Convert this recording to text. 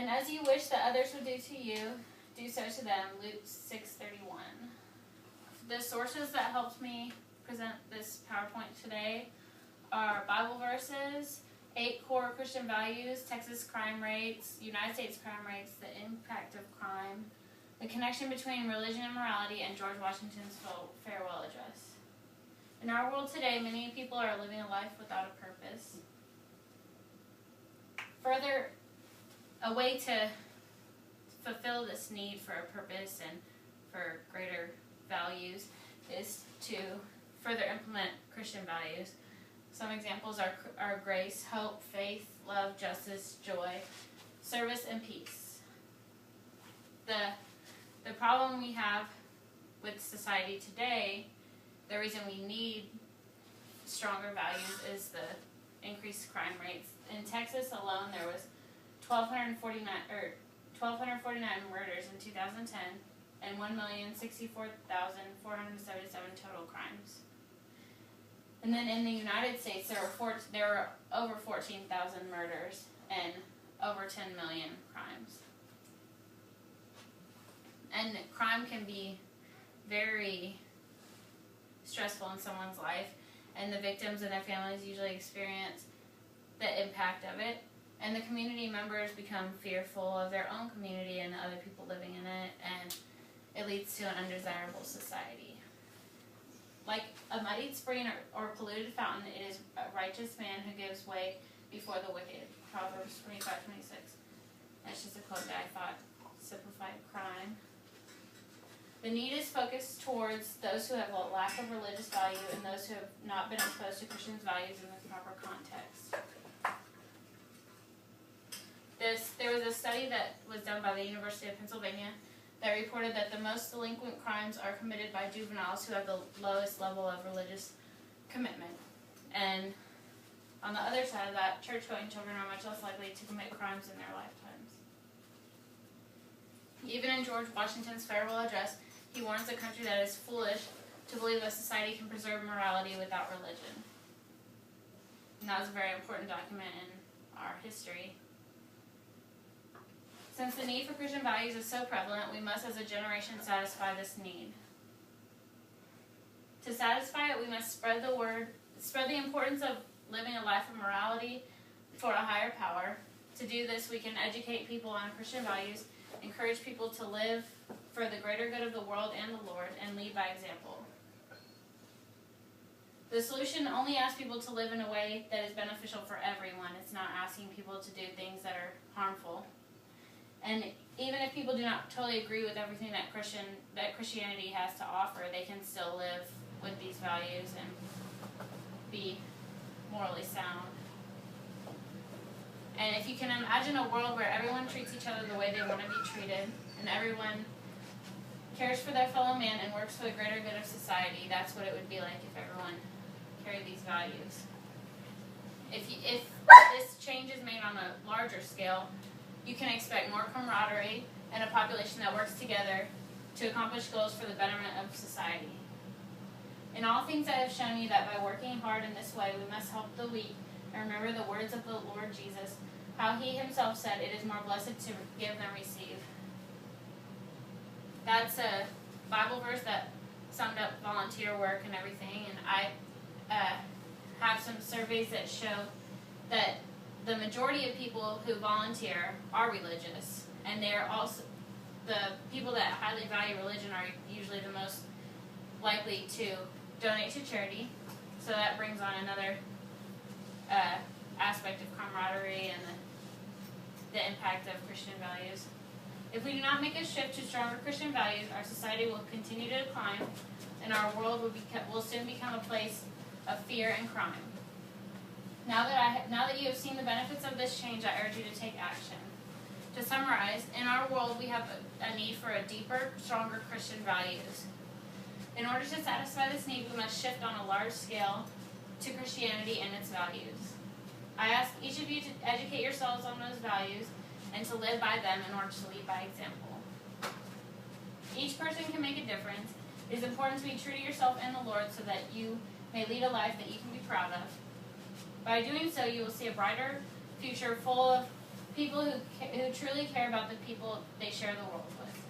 And as you wish that others would do to you, do so to them. Luke 6:31. The sources that helped me present this PowerPoint today are Bible verses, 8 core Christian values, Texas crime rates, United States crime rates, the impact of crime, the connection between religion and morality, and George Washington's farewell address. In our world today, many people are living a life without a purpose. Further, a way to fulfill this need for a purpose and for greater values is to further implement Christian values. Some examples are grace, hope, faith, love, justice, joy, service, and peace. The problem we have with society today, the reason we need stronger values is the increased crime rates. In Texas alone, there was 1,249 murders in 2010 and 1,064,477 total crimes. And then in the United States, there were over 14,000 murders and over 10 million crimes. And crime can be very stressful in someone's life, and the victims and their families usually experience the impact of it. And the community members become fearful of their own community and other people living in it, and it leads to an undesirable society. Like a muddied spring or polluted fountain, it is a righteous man who gives way before the wicked. Proverbs 25:26. That's just a quote that I thought simplified crime. The need is focused towards those who have a lack of religious value and those who have not been exposed to Christians' values in the proper context. There was a study that was done by the University of Pennsylvania that reported that the most delinquent crimes are committed by juveniles who have the lowest level of religious commitment. And on the other side of that, church-going children are much less likely to commit crimes in their lifetimes. Even in George Washington's farewell address, he warns the country that it is foolish to believe that society can preserve morality without religion. And that was a very important document in our history. Since the need for Christian values is so prevalent, we must as a generation satisfy this need. To satisfy it, we must spread the importance of living a life of morality for a higher power. To do this, we can educate people on Christian values, encourage people to live for the greater good of the world and the Lord, and lead by example. The solution only asks people to live in a way that is beneficial for everyone. It's not asking people to do things that are harmful. And even if people do not totally agree with everything that Christianity has to offer, they can still live with these values and be morally sound. And if you can imagine a world where everyone treats each other the way they want to be treated, and everyone cares for their fellow man and works for the greater good of society, that's what it would be like if everyone carried these values. If this change is made on a larger scale, you can expect more camaraderie and a population that works together to accomplish goals for the betterment of society. In all things I have shown you that by working hard in this way, we must help the weak and remember the words of the Lord Jesus, how he himself said, "It is more blessed to give than receive." That's a Bible verse that summed up volunteer work and everything, and I have some surveys that show that the majority of people who volunteer are religious, and they're also the people that highly value religion are usually the most likely to donate to charity. So that brings on another aspect of camaraderie and the impact of Christian values. If we do not make a shift to stronger Christian values, our society will continue to decline, and our world will soon become a place of fear and crime. Now that you have seen the benefits of this change, I urge you to take action. To summarize, in our world we have a need for a deeper, stronger Christian values. In order to satisfy this need, we must shift on a large scale to Christianity and its values. I ask each of you to educate yourselves on those values and to live by them in order to lead by example. Each person can make a difference. It is important to be true to yourself and the Lord so that you may lead a life that you can be proud of. By doing so, you will see a brighter future full of People who truly care about the people they share the world with.